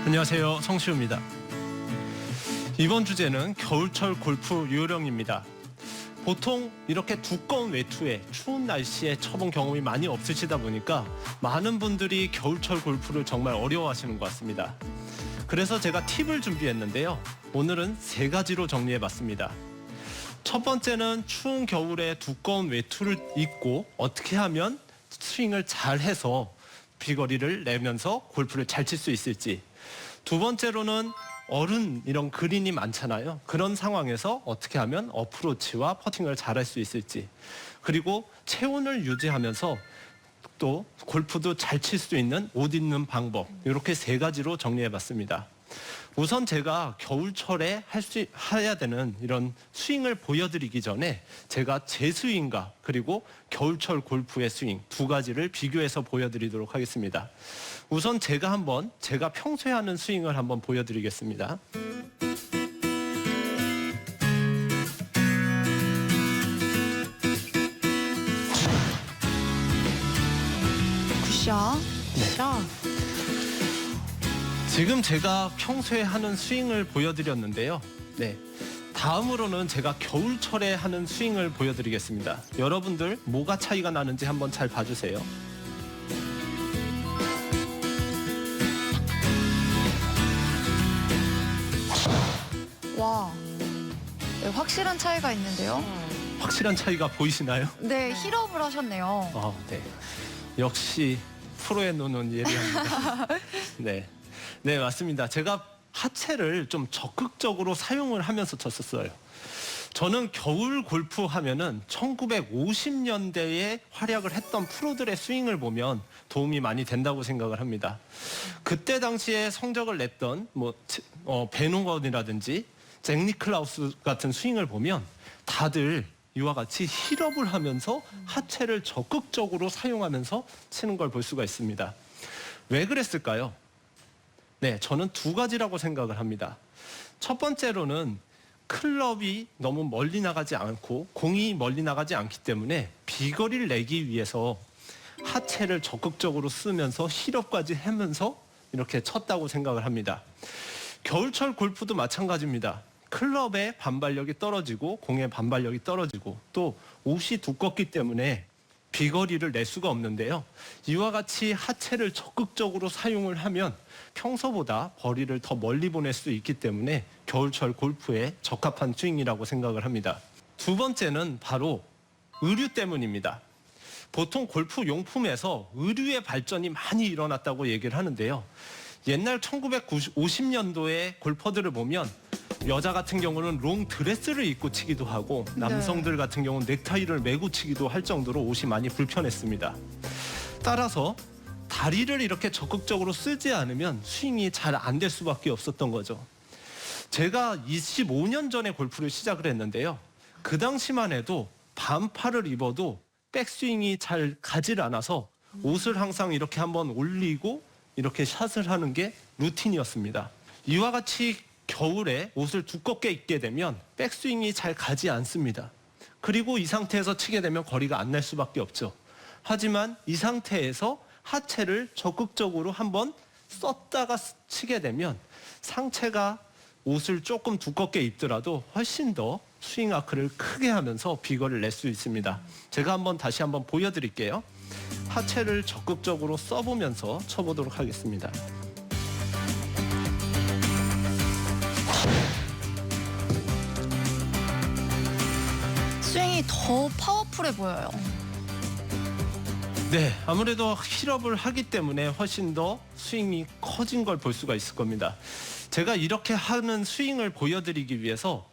안녕하세요, 성시우입니다. 이번 주제는 겨울철 골프 요령입니다. 보통 이렇게 두꺼운 외투에 추운 날씨에 쳐본 경험이 많이 없으시다 보니까 많은 분들이 겨울철 골프를 정말 어려워하시는 것 같습니다. 그래서 제가 팁을 준비했는데요. 오늘은 3가지로 정리해봤습니다. 첫 번째는 추운 겨울에 두꺼운 외투를 입고 어떻게 하면 스윙을 잘 해서 비거리를 내면서 골프를 잘 칠 수 있을지. 두 번째로는 이런 그린이 많잖아요. 그런 상황에서 어떻게 하면 어프로치와 퍼팅을 잘 할 수 있을지. 그리고 체온을 유지하면서 또 골프도 잘 칠 수 있는 옷 입는 방법. 이렇게 3가지로 정리해봤습니다. 우선 제가 겨울철에 해야 되는 이런 스윙을 보여드리기 전에 제가 제 스윙과 그리고 겨울철 골프의 스윙 2가지를 비교해서 보여드리도록 하겠습니다. 우선 제가 평소에 하는 스윙을 한번 보여드리겠습니다. 굿샷. 굿샷. 지금 제가 평소에 하는 스윙을 보여드렸는데요. 네. 다음으로는 제가 겨울철에 하는 스윙을 보여드리겠습니다. 여러분들 뭐가 차이가 나는지 한번 잘 봐주세요. 와, 네, 확실한 차이가 있는데요. 확실한 차이가 보이시나요? 네, 힐업을 하셨네요. 네. 역시 프로의 눈은 예리합니다. 네, 맞습니다. 제가 하체를 좀 적극적으로 사용을 하면서 쳤었어요. 저는 겨울 골프 하면은 1950년대에 활약을 했던 프로들의 스윙을 보면 도움이 많이 된다고 생각을 합니다. 그때 당시에 성적을 냈던 벤 호건이라든지 잭 니클라우스 같은 스윙을 보면 다들 이와 같이 힐업을 하면서 하체를 적극적으로 사용하면서 치는 걸 볼 수가 있습니다. 왜 그랬을까요? 네, 저는 2가지라고 생각을 합니다. 첫 번째로는 클럽이 너무 멀리 나가지 않고 공이 멀리 나가지 않기 때문에 비거리를 내기 위해서 하체를 적극적으로 쓰면서 힐업까지 하면서 이렇게 쳤다고 생각을 합니다. 겨울철 골프도 마찬가지입니다. 클럽의 반발력이 떨어지고 공의 반발력이 떨어지고 또 옷이 두껍기 때문에 비거리를 낼 수가 없는데요. 이와 같이 하체를 적극적으로 사용을 하면 평소보다 거리를 더 멀리 보낼 수 있기 때문에 겨울철 골프에 적합한 스윙이라고 생각을 합니다. 2번째는 바로 의류 때문입니다. 보통 골프 용품에서 의류의 발전이 많이 일어났다고 얘기를 하는데요. 옛날 1950년도의 골퍼들을 보면 여자 같은 경우는 롱 드레스를 입고 치기도 하고 남성들 같은 경우는 넥타이를 메고 치기도 할 정도로 옷이 많이 불편했습니다. 따라서 다리를 이렇게 적극적으로 쓰지 않으면 스윙이 잘 안 될 수밖에 없었던 거죠. 제가 25년 전에 골프를 시작을 했는데요. 그 당시만 해도 반팔을 입어도 백스윙이 잘 가질 않아서 옷을 항상 이렇게 한번 올리고 이렇게 샷을 하는 게 루틴이었습니다. 이와 같이 겨울에 옷을 두껍게 입게 되면 백스윙이 잘 가지 않습니다. 그리고 이 상태에서 치게 되면 거리가 안 날 수밖에 없죠. 하지만 이 상태에서 하체를 적극적으로 한번 썼다가 치게 되면 상체가 옷을 조금 두껍게 입더라도 훨씬 더 스윙 아크를 크게 하면서 비거리를 낼 수 있습니다. 제가 다시 한번 보여드릴게요. 하체를 적극적으로 써보면서 쳐보도록 하겠습니다. 스윙이 더 파워풀해 보여요. 네, 아무래도 힐업을 하기 때문에 훨씬 더 스윙이 커진 걸 볼 수가 있을 겁니다. 제가 이렇게 하는 스윙을 보여드리기 위해서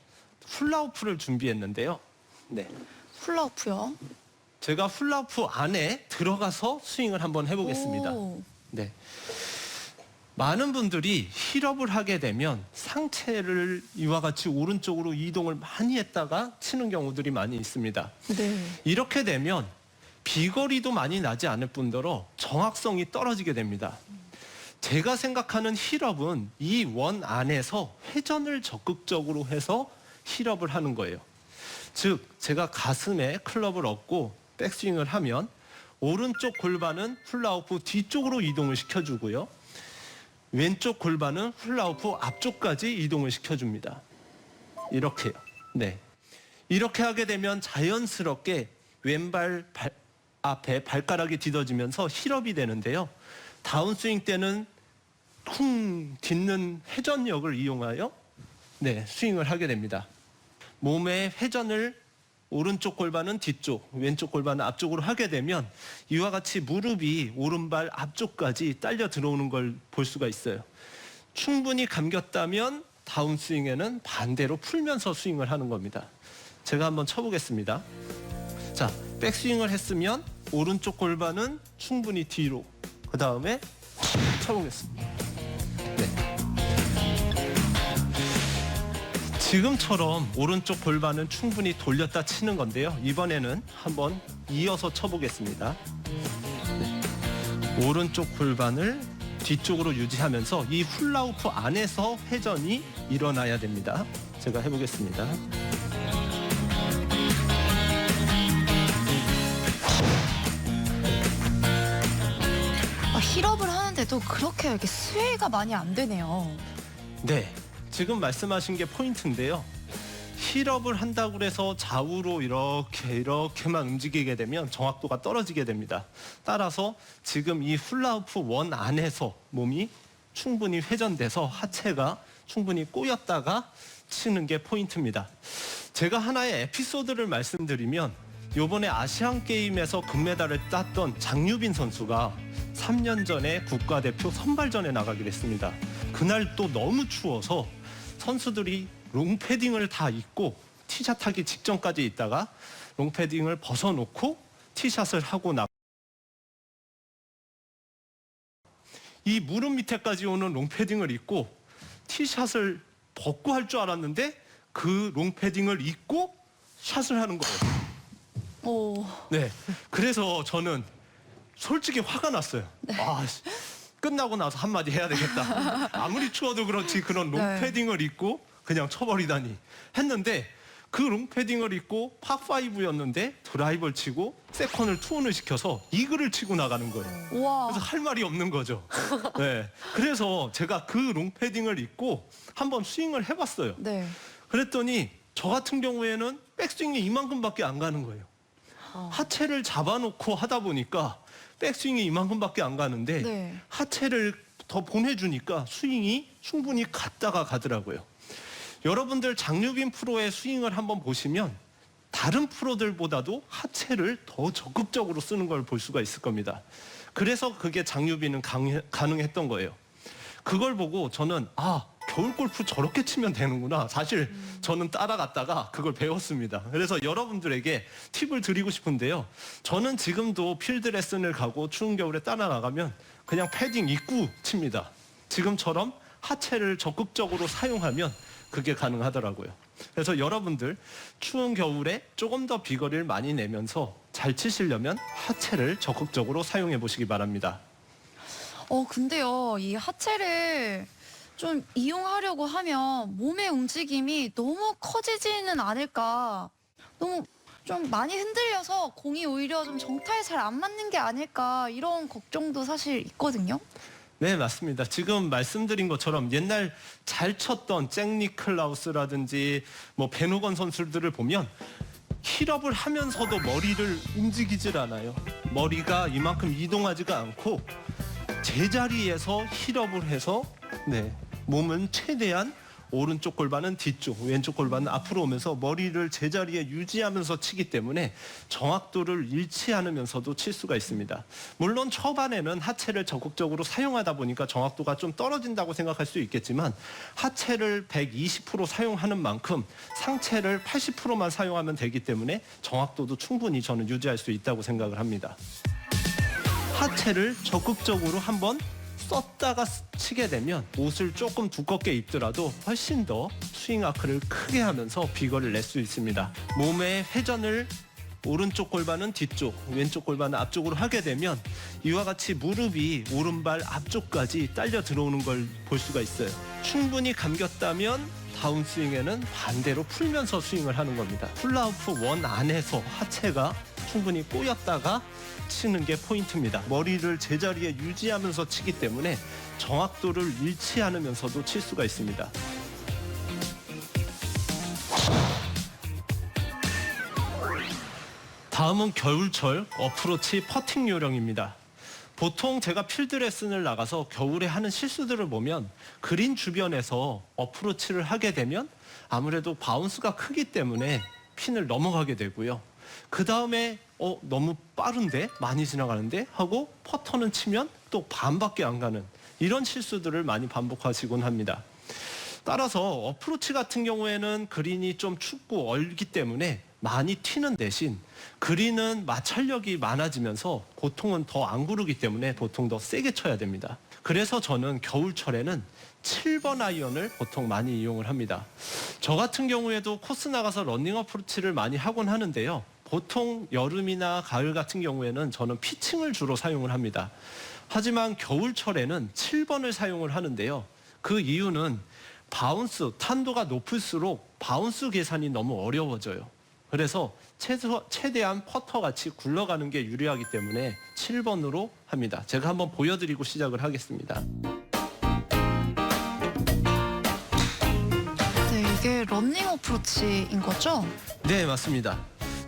훌라후프를 준비했는데요. 네, 훌라후프요. 제가 훌라후프 안에 들어가서 스윙을 한번 해보겠습니다. 네, 많은 분들이 힐업을 하게 되면 상체를 이와 같이 오른쪽으로 이동을 많이 했다가 치는 경우들이 많이 있습니다. 네. 이렇게 되면 비거리도 많이 나지 않을 뿐더러 정확성이 떨어지게 됩니다. 제가 생각하는 힐업은 이 원 안에서 회전을 적극적으로 해서 힐업을 하는 거예요. 즉 제가 가슴에 클럽을 얹고 백스윙을 하면 오른쪽 골반은 훌라후프 뒤쪽으로 이동을 시켜주고요. 왼쪽 골반은 훌라후프 앞쪽까지 이동을 시켜줍니다. 이렇게요. 네. 이렇게 하게 되면 자연스럽게 왼발 앞에 발가락이 디뎌지면서 힐업이 되는데요. 다운스윙 때는 쿵 딛는 회전력을 이용하여 스윙을 하게 됩니다. 몸의 회전을 오른쪽 골반은 뒤쪽, 왼쪽 골반은 앞쪽으로 하게 되면 이와 같이 무릎이 오른발 앞쪽까지 딸려 들어오는 걸 볼 수가 있어요. 충분히 감겼다면 다운스윙에는 반대로 풀면서 스윙을 하는 겁니다. 제가 한번 쳐보겠습니다. 자, 백스윙을 했으면 오른쪽 골반은 충분히 뒤로, 그 다음에 쳐보겠습니다. 네. 지금처럼 오른쪽 골반은 충분히 돌렸다 치는 건데요. 이번에는 한번 이어서 쳐보겠습니다. 네. 오른쪽 골반을 뒤쪽으로 유지하면서 이 훌라후프 안에서 회전이 일어나야 됩니다. 제가 해보겠습니다. 힐업을 하는데도 그렇게 이렇게 스웨이가 많이 안 되네요. 네, 지금 말씀하신 게 포인트인데요. 힐업을 한다고 해서 좌우로 이렇게만 움직이게 되면 정확도가 떨어지게 됩니다. 따라서 지금 이 훌라후프 원 안에서 몸이 충분히 회전돼서 하체가 충분히 꼬였다가 치는 게 포인트입니다. 제가 하나의 에피소드를 말씀드리면 이번에 아시안게임에서 금메달을 땄던 장유빈 선수가 3년 전에 국가대표 선발전에 나가기로 했습니다. 그날 또 너무 추워서 선수들이 롱패딩을 다 입고 티샷 하기 직전까지 있다가 롱패딩을 벗어놓고 티샷을 하고 이 무릎 밑에까지 오는 롱패딩을 입고 티샷을 벗고 할 줄 알았는데 그 롱패딩을 입고 샷을 하는 거예요. 오. 네, 그래서 저는 솔직히 화가 났어요. 끝나고 나서 한마디 해야 되겠다. 아무리 추워도 그렇지 그런 롱패딩을 입고 그냥 쳐버리다니 했는데 그 롱패딩을 입고 파5였는데 드라이버를 치고 세컨을 투혼을 시켜서 이글을 치고 나가는 거예요. 우와. 그래서 할 말이 없는 거죠. 네, 그래서 제가 그 롱패딩을 입고 한번 스윙을 해봤어요. 네. 그랬더니 저 같은 경우에는 백스윙이 이만큼밖에 안 가는 거예요. 하체를 잡아놓고 하다 보니까 백스윙이 이만큼밖에 안 가는데 하체를 더 보내주니까 스윙이 충분히 갔다가 가더라고요. 여러분들 장유빈 프로의 스윙을 한번 보시면 다른 프로들보다도 하체를 더 적극적으로 쓰는 걸 볼 수가 있을 겁니다. 그래서 그게 장유빈은 가능했던 거예요. 그걸 보고 저는 겨울 골프 저렇게 치면 되는구나. 사실 저는 따라갔다가 그걸 배웠습니다. 그래서 여러분들에게 팁을 드리고 싶은데요. 저는 지금도 필드 레슨을 가고 추운 겨울에 따라나가면 그냥 패딩 입고 칩니다. 지금처럼 하체를 적극적으로 사용하면 그게 가능하더라고요. 그래서 여러분들 추운 겨울에 조금 더 비거리를 많이 내면서 잘 치시려면 하체를 적극적으로 사용해 보시기 바랍니다. 근데요, 이 하체를 좀 이용하려고 하면 몸의 움직임이 너무 커지지는 않을까. 너무 좀 많이 흔들려서 공이 오히려 좀 정타에 잘 안 맞는 게 아닐까 이런 걱정도 사실 있거든요. 네, 맞습니다. 지금 말씀드린 것처럼 옛날 잘 쳤던 잭 니클라우스라든지 베노건 선수들을 보면 힐업을 하면서도 머리를 움직이질 않아요. 머리가 이만큼 이동하지가 않고 제자리에서 힐업을 해서 몸은 최대한 오른쪽 골반은 뒤쪽, 왼쪽 골반은 앞으로 오면서 머리를 제자리에 유지하면서 치기 때문에 정확도를 잃지 않으면서도 칠 수가 있습니다. 물론 초반에는 하체를 적극적으로 사용하다 보니까 정확도가 좀 떨어진다고 생각할 수 있겠지만 하체를 120% 사용하는 만큼 상체를 80%만 사용하면 되기 때문에 정확도도 충분히 저는 유지할 수 있다고 생각을 합니다. 하체를 적극적으로 한번 썼다가 치게 되면 옷을 조금 두껍게 입더라도 훨씬 더 스윙 아크를 크게 하면서 비거리를 낼 수 있습니다. 몸의 회전을 오른쪽 골반은 뒤쪽, 왼쪽 골반은 앞쪽으로 하게 되면 이와 같이 무릎이 오른발 앞쪽까지 딸려 들어오는 걸 볼 수가 있어요. 충분히 감겼다면 다운스윙에는 반대로 풀면서 스윙을 하는 겁니다. 훌라후프 원 안에서 하체가 충분히 꼬였다가 치는 게 포인트입니다. 머리를 제자리에 유지하면서 치기 때문에 정확도를 잃지 않으면서도 칠 수가 있습니다. 다음은 겨울철 어프로치 퍼팅 요령입니다. 보통 제가 필드 레슨을 나가서 겨울에 하는 실수들을 보면 그린 주변에서 어프로치를 하게 되면 아무래도 바운스가 크기 때문에 핀을 넘어가게 되고요. 그 다음에 너무 빠른데? 많이 지나가는데? 하고 퍼터는 치면 또 반밖에 안 가는 이런 실수들을 많이 반복하시곤 합니다. 따라서 어프로치 같은 경우에는 그린이 좀 춥고 얼기 때문에 많이 튀는 대신 그린은 마찰력이 많아지면서 보통은 더 안 구르기 때문에 보통 더 세게 쳐야 됩니다. 그래서 저는 겨울철에는 7번 아이언을 보통 많이 이용을 합니다. 저 같은 경우에도 코스 나가서 러닝 어프로치를 많이 하곤 하는데요. 보통 여름이나 가을 같은 경우에는 저는 피칭을 주로 사용을 합니다. 하지만 겨울철에는 7번을 사용을 하는데요. 그 이유는 바운스, 탄도가 높을수록 바운스 계산이 너무 어려워져요. 그래서 최대한 퍼터같이 굴러가는 게 유리하기 때문에 7번으로 합니다. 제가 한번 보여드리고 시작을 하겠습니다. 네, 이게 러닝 어프로치인 거죠? 네, 맞습니다.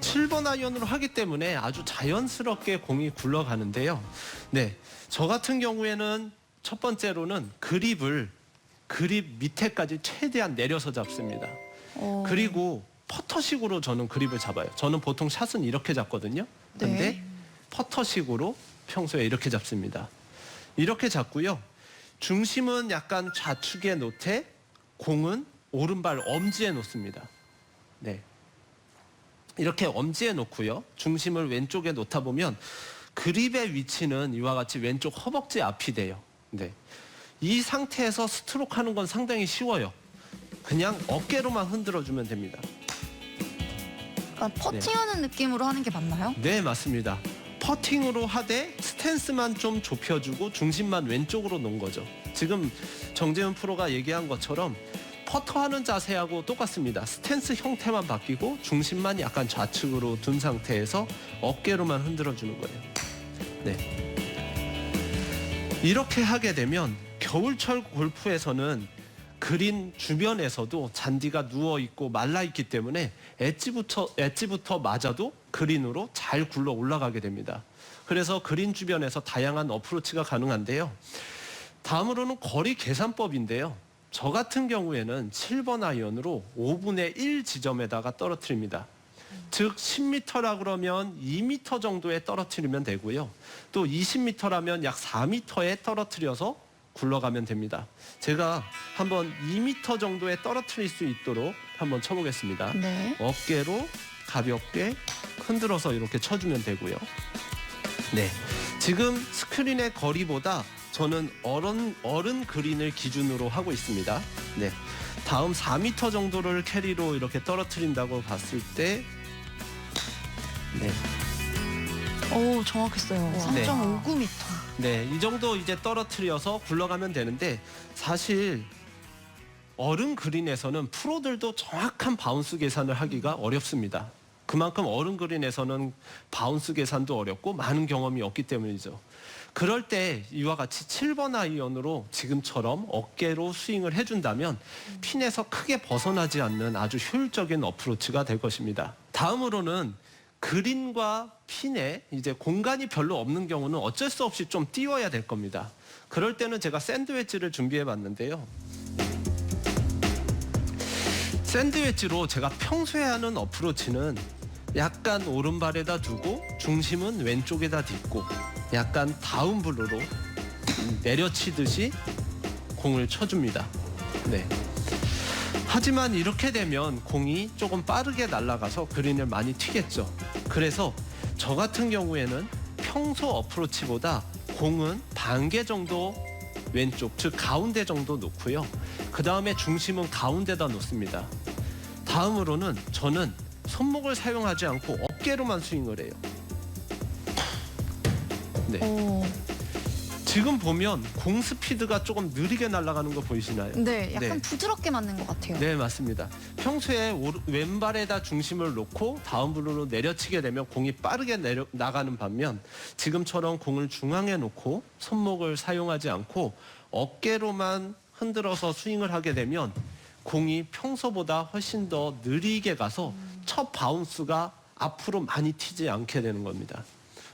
7번 아이언으로 하기 때문에 아주 자연스럽게 공이 굴러가는데요. 네, 저 같은 경우에는 첫 번째로는 그립 밑에까지 최대한 내려서 잡습니다. 그리고 퍼터식으로 저는 그립을 잡아요. 저는 보통 샷은 이렇게 잡거든요. 근데 네. 퍼터식으로 평소에 이렇게 잡습니다. 이렇게 잡고요. 중심은 약간 좌측에 놓되 공은 오른발 엄지에 놓습니다. 네. 이렇게 엄지에 놓고요. 중심을 왼쪽에 놓다 보면 그립의 위치는 이와 같이 왼쪽 허벅지 앞이 돼요. 네. 이 상태에서 스트로크 하는 건 상당히 쉬워요. 그냥 어깨로만 흔들어주면 됩니다. 약간 퍼팅하는 느낌으로 하는 게 맞나요? 네, 맞습니다. 퍼팅으로 하되 스탠스만 좀 좁혀주고 중심만 왼쪽으로 놓은 거죠. 지금 정재훈 프로가 얘기한 것처럼 퍼터하는 자세하고 똑같습니다. 스탠스 형태만 바뀌고 중심만 약간 좌측으로 둔 상태에서 어깨로만 흔들어주는 거예요. 네. 이렇게 하게 되면 겨울철 골프에서는 그린 주변에서도 잔디가 누워있고 말라있기 때문에 엣지부터 맞아도 그린으로 잘 굴러 올라가게 됩니다. 그래서 그린 주변에서 다양한 어프로치가 가능한데요. 다음으로는 거리 계산법인데요. 저 같은 경우에는 7번 아이언으로 5분의 1 지점에다가 떨어뜨립니다. 즉 10m라 그러면 2m 정도에 떨어뜨리면 되고요. 또 20m라면 약 4m에 떨어뜨려서 굴러가면 됩니다. 제가 한번 2m 정도에 떨어뜨릴 수 있도록 한번 쳐보겠습니다. 네. 어깨로 가볍게 흔들어서 이렇게 쳐주면 되고요. 네, 지금 스크린의 거리보다 저는 어른 그린을 기준으로 하고 있습니다. 네, 다음 4m 정도를 캐리로 이렇게 떨어뜨린다고 봤을 때, 네. 오, 정확했어요. 네. 3.59m. 네, 이 정도 이제 떨어뜨려서 굴러가면 되는데 사실 어른 그린에서는 프로들도 정확한 바운스 계산을 하기가 어렵습니다. 그만큼 어른 그린에서는 바운스 계산도 어렵고 많은 경험이 없기 때문이죠. 그럴 때 이와 같이 7번 아이언으로 지금처럼 어깨로 스윙을 해준다면 핀에서 크게 벗어나지 않는 아주 효율적인 어프로치가 될 것입니다. 다음으로는 그린과 핀에 이제 공간이 별로 없는 경우는 어쩔 수 없이 좀 띄워야 될 겁니다. 그럴 때는 제가 샌드웨지를 준비해 봤는데요. 샌드웨지로 제가 평소에 하는 어프로치는 약간 오른발에다 두고 중심은 왼쪽에다 딛고 약간 다운블로로 내려치듯이 공을 쳐줍니다. 네. 하지만 이렇게 되면 공이 조금 빠르게 날아가서 그린을 많이 튀겠죠. 그래서 저 같은 경우에는 평소 어프로치보다 공은 반개 정도 왼쪽, 즉 가운데 정도 놓고요. 그 다음에 중심은 가운데다 놓습니다. 다음으로는 저는 손목을 사용하지 않고 어깨로만 스윙을 해요. 네. 오, 지금 보면 공 스피드가 조금 느리게 날아가는 거 보이시나요? 네, 약간 네. 부드럽게 맞는 것 같아요. 네, 맞습니다. 평소에 왼발에다 중심을 놓고 다운블로로 내려치게 되면 공이 빠르게 나가는 반면 지금처럼 공을 중앙에 놓고 손목을 사용하지 않고 어깨로만 흔들어서 스윙을 하게 되면 공이 평소보다 훨씬 더 느리게 가서 첫 바운스가 앞으로 많이 튀지 않게 되는 겁니다.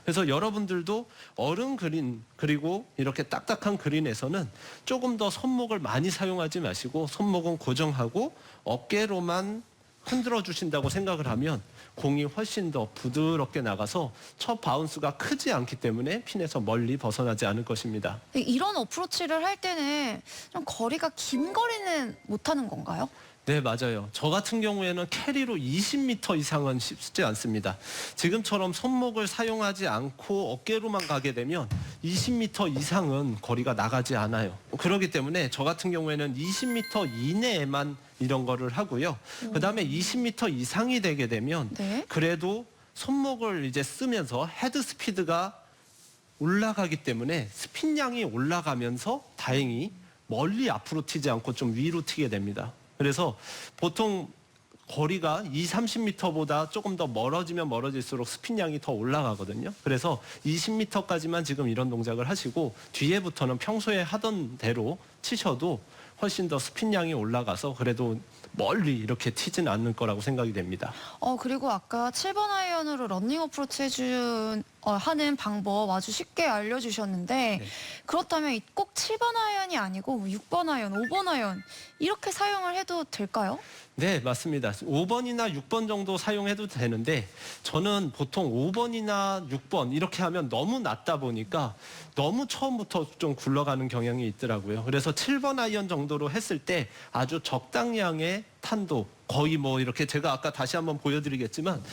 그래서 여러분들도 어른 그린 그리고 이렇게 딱딱한 그린에서는 조금 더 손목을 많이 사용하지 마시고 손목은 고정하고 어깨로만 흔들어 주신다고 생각을 하면 공이 훨씬 더 부드럽게 나가서 첫 바운스가 크지 않기 때문에 핀에서 멀리 벗어나지 않을 것입니다. 이런 어프로치를 할 때는 좀 거리가 긴 거리는 못 하는 건가요? 네, 맞아요. 저 같은 경우에는 캐리로 20m 이상은 쉽지 않습니다. 지금처럼 손목을 사용하지 않고 어깨로만 가게 되면 20m 이상은 거리가 나가지 않아요. 그렇기 때문에 저 같은 경우에는 20m 이내에만 이런 거를 하고요. 그다음에 20m 이상이 되게 되면 네. 그래도 손목을 이제 쓰면서 헤드 스피드가 올라가기 때문에 스핀량이 올라가면서 다행히 멀리 앞으로 튀지 않고 좀 위로 튀게 됩니다. 그래서 보통 거리가 30m보다 조금 더 멀어지면 멀어질수록 스핀량이 더 올라가거든요. 그래서 20m까지만 지금 이런 동작을 하시고 뒤에부터는 평소에 하던 대로 치셔도 훨씬 더 스핀량이 올라가서 그래도 멀리 이렇게 튀지는 않을 거라고 생각이 됩니다. 그리고 아까 7번 아이언으로 러닝 어프로치 하는 방법 아주 쉽게 알려주셨는데 네. 그렇다면 꼭 7번 아이언이 아니고 6번 아이언, 5번 아이언 이렇게 사용을 해도 될까요? 네, 맞습니다. 5번이나 6번 정도 사용해도 되는데 저는 보통 5번이나 6번 이렇게 하면 너무 낮다 보니까 너무 처음부터 좀 굴러가는 경향이 있더라고요. 그래서 7번 아이언 정도로 했을 때 아주 적당량의 탄도 거의 뭐 이렇게 제가 아까 다시 한번 보여드리겠지만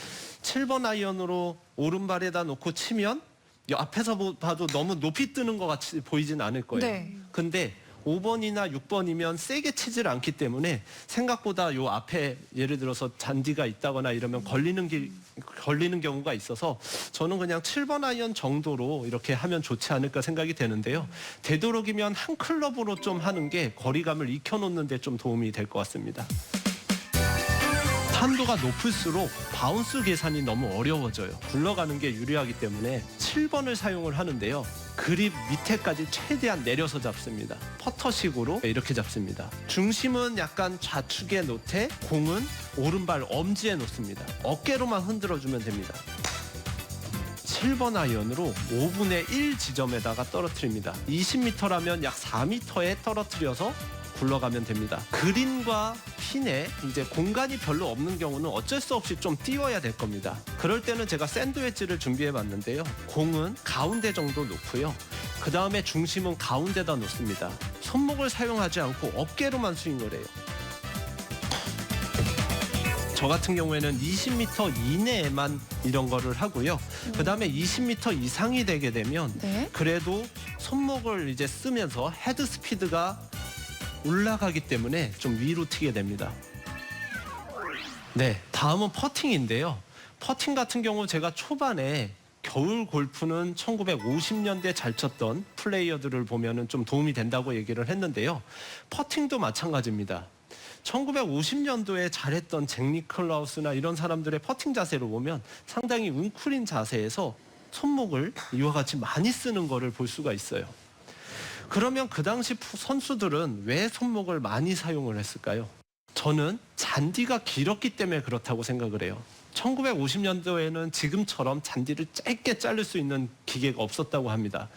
7번 아이언으로 오른발에다 놓고 치면 이 앞에서 봐도 너무 높이 뜨는 것 같이 보이진 않을 거예요. 네. 근데 5번이나 6번이면 세게 치질 않기 때문에 생각보다 요 앞에 예를 들어서 잔디가 있다거나 이러면 걸리는 경우가 있어서 저는 그냥 7번 아이언 정도로 이렇게 하면 좋지 않을까 생각이 되는데요. 되도록이면 한 클럽으로 좀 하는 게 거리감을 익혀놓는 데 좀 도움이 될 것 같습니다. 탄도가 높을수록 바운스 계산이 너무 어려워져요. 굴러가는 게 유리하기 때문에 7번을 사용을 하는데요. 그립 밑에까지 최대한 내려서 잡습니다. 퍼터식으로 이렇게 잡습니다. 중심은 약간 좌측에 놓되 공은 오른발 엄지에 놓습니다. 어깨로만 흔들어주면 됩니다. 7번 아이언으로 5분의 1 지점에다가 떨어뜨립니다. 20m라면 약 4m에 떨어뜨려서 굴러가면 됩니다. 그린과 핀에 이제 공간이 별로 없는 경우는 어쩔 수 없이 좀 띄워야 될 겁니다. 그럴 때는 제가 샌드웨지를 준비해 봤는데요. 공은 가운데 정도 놓고요. 그 다음에 중심은 가운데다 놓습니다. 손목을 사용하지 않고 어깨로만 스윙을 해요. 저 같은 경우에는 20m 이내에만 이런 거를 하고요. 그 다음에 20m 이상이 되게 되면 네. 그래도 손목을 이제 쓰면서 헤드 스피드가 올라가기 때문에 좀 위로 튀게 됩니다. 네, 다음은 퍼팅인데요. 퍼팅 같은 경우 제가 초반에 겨울 골프는 1950년대 잘 쳤던 플레이어들을 보면은 좀 도움이 된다고 얘기를 했는데요. 퍼팅도 마찬가지입니다. 1950년도에 잘했던 잭 니클라우스나 이런 사람들의 퍼팅 자세를 보면 상당히 웅크린 자세에서 손목을 이와 같이 많이 쓰는 거를 볼 수가 있어요. 그러면 그 당시 선수들은 왜 손목을 많이 사용을 했을까요? 저는 잔디가 길었기 때문에 그렇다고 생각을 해요. 1950년도에는 지금처럼 잔디를 짧게 자를 수 있는 기계가 없었다고 합니다.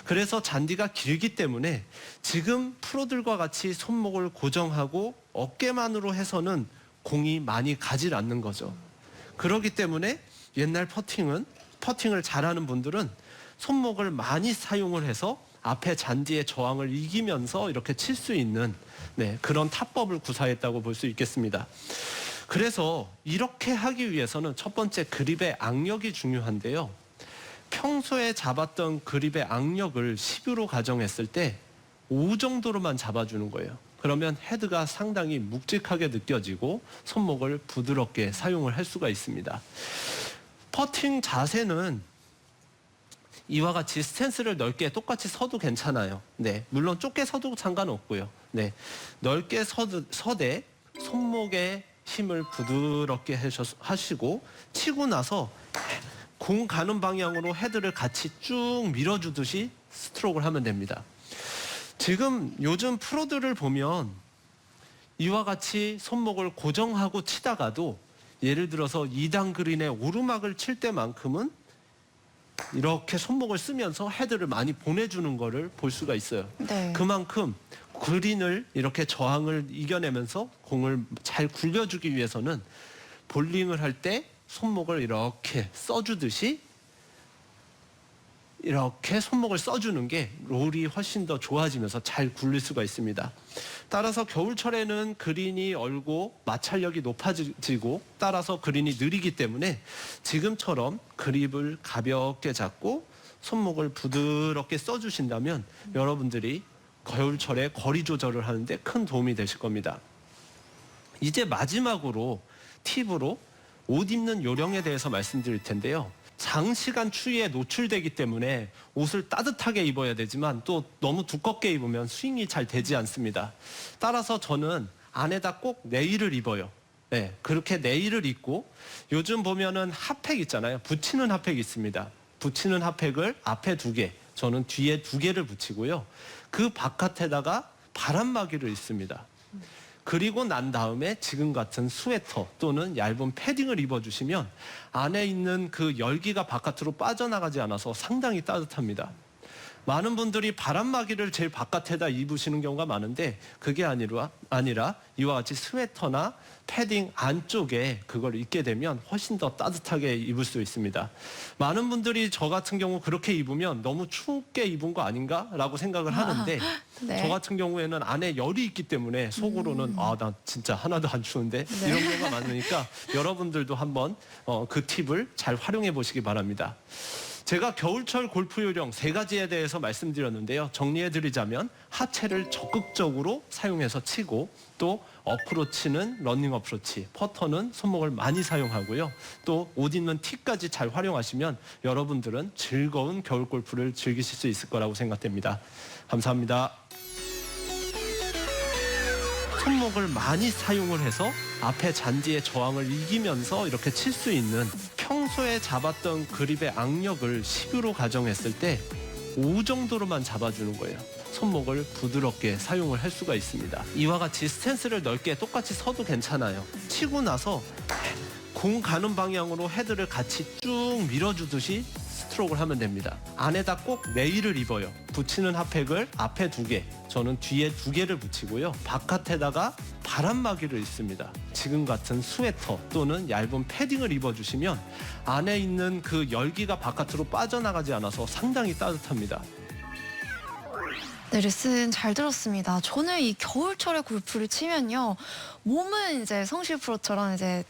그래서 잔디가 길기 때문에 지금 프로들과 같이 손목을 고정하고 어깨만으로 해서는 공이 많이 가질 않는 거죠. 그렇기 때문에 옛날 퍼팅을 잘하는 분들은 손목을 많이 사용을 해서 앞에 잔디의 저항을 이기면서 이렇게 칠 수 있는 그런 타법을 구사했다고 볼 수 있겠습니다. 그래서 이렇게 하기 위해서는 첫 번째 그립의 악력이 중요한데요. 평소에 잡았던 그립의 악력을 10으로 가정했을 때 5 정도로만 잡아주는 거예요. 그러면 헤드가 상당히 묵직하게 느껴지고 손목을 부드럽게 사용을 할 수가 있습니다. 퍼팅 자세는 이와 같이 스탠스를 넓게 똑같이 서도 괜찮아요. 네, 물론 좁게 서도 상관없고요. 네, 넓게 서되 손목에 힘을 부드럽게 하시고 치고 나서 공 가는 방향으로 헤드를 같이 쭉 밀어주듯이 스트로크를 하면 됩니다. 지금 요즘 프로들을 보면 이와 같이 손목을 고정하고 치다가도 예를 들어서 2단 그린에 오르막을 칠 때만큼은 이렇게 손목을 쓰면서 헤드를 많이 보내주는 거를 볼 수가 있어요. 네. 그만큼 그린을 이렇게 저항을 이겨내면서 공을 잘 굴려주기 위해서는 볼링을 할 때 손목을 이렇게 써주듯이 이렇게 손목을 써주는 게 롤이 훨씬 더 좋아지면서 잘 굴릴 수가 있습니다. 따라서 겨울철에는 그린이 얼고 마찰력이 높아지고 따라서 그린이 느리기 때문에 지금처럼 그립을 가볍게 잡고 손목을 부드럽게 써주신다면 여러분들이 겨울철에 거리 조절을 하는데 큰 도움이 되실 겁니다. 이제 마지막으로 팁으로 옷 입는 요령에 대해서 말씀드릴 텐데요. 장시간 추위에 노출되기 때문에 옷을 따뜻하게 입어야 되지만 또 너무 두껍게 입으면 스윙이 잘 되지 않습니다. 따라서 저는 안에다 꼭 네일을 입어요. 네, 그렇게 네일을 입고 요즘 보면은 핫팩 있잖아요. 붙이는 핫팩이 있습니다. 붙이는 핫팩을 앞에 2개, 저는 뒤에 2개를 붙이고요. 그 바깥에다가 바람막이를 입습니다. 그리고 난 다음에 지금 같은 스웨터 또는 얇은 패딩을 입어주시면 안에 있는 그 열기가 바깥으로 빠져나가지 않아서 상당히 따뜻합니다. 많은 분들이 바람막이를 제일 바깥에다 입으시는 경우가 많은데 그게 아니라 이와 같이 스웨터나 패딩 안쪽에 그걸 입게 되면 훨씬 더 따뜻하게 입을 수 있습니다. 많은 분들이 저 같은 경우 그렇게 입으면 너무 춥게 입은 거 아닌가라고 생각을 하는데 네. 저 같은 경우에는 안에 열이 있기 때문에 속으로는 나 진짜 하나도 안 추운데 네. 이런 경우가 많으니까 여러분들도 한번 그 팁을 잘 활용해 보시기 바랍니다. 제가 겨울철 골프 요령 3가지에 대해서 말씀드렸는데요. 정리해드리자면 하체를 적극적으로 사용해서 치고 또 어프로치는 러닝 어프로치, 퍼터는 손목을 많이 사용하고요. 또 옷 입는 팁까지 잘 활용하시면 여러분들은 즐거운 겨울 골프를 즐기실 수 있을 거라고 생각됩니다. 감사합니다. 손목을 많이 사용을 해서 앞에 잔디의 저항을 이기면서 이렇게 칠 수 있는 평소에 잡았던 그립의 악력을 10으로 가정했을 때 5 정도로만 잡아주는 거예요. 손목을 부드럽게 사용을 할 수가 있습니다. 이와 같이 스탠스를 넓게 똑같이 서도 괜찮아요. 치고 나서 공 가는 방향으로 헤드를 같이 쭉 밀어주듯이 스트로크를 하면 됩니다. 안에다 꼭 네일을 입어요. 붙이는 핫팩을 앞에 2개, 저는 뒤에 2개를 붙이고요. 바깥에다가 바람막이를 입습니다. 지금 같은 스웨터 또는 얇은 패딩을 입어주시면 안에 있는 그 열기가 바깥으로 빠져나가지 않아서 상당히 따뜻합니다. 네, 레슨 잘 들었습니다. 저는 이 겨울철에 골프를 치면요, 몸은 이제 성실 프로처럼 이제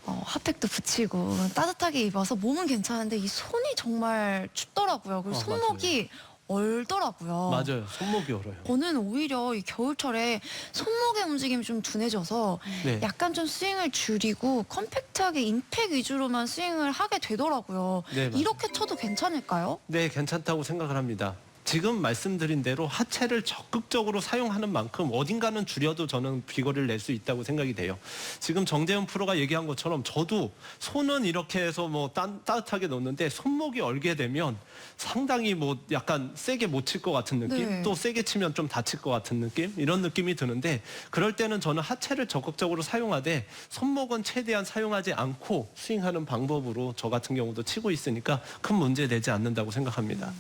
핫팩도 붙이고 따뜻하게 입어서 몸은 괜찮은데 이 손이 정말 춥더라고요. 그리고 손목이 얼더라고요. 맞아요. 손목이 얼어요. 저는 오히려 이 겨울철에 손목의 움직임이 좀 둔해져서 네. 약간 좀 스윙을 줄이고 컴팩트하게 임팩 위주로만 스윙을 하게 되더라고요. 네, 맞아요. 이렇게 쳐도 괜찮을까요? 네, 괜찮다고 생각을 합니다. 지금 말씀드린 대로 하체를 적극적으로 사용하는 만큼 어딘가는 줄여도 저는 비거리를 낼 수 있다고 생각이 돼요. 지금 정재훈 프로가 얘기한 것처럼 저도 손은 이렇게 해서 뭐 따뜻하게 놓는데 손목이 얼게 되면 상당히 뭐 약간 세게 못 칠 것 같은 느낌, 네. 또 세게 치면 좀 다칠 것 같은 느낌, 이런 느낌이 드는데 그럴 때는 저는 하체를 적극적으로 사용하되 손목은 최대한 사용하지 않고 스윙하는 방법으로 저 같은 경우도 치고 있으니까 큰 문제 되지 않는다고 생각합니다.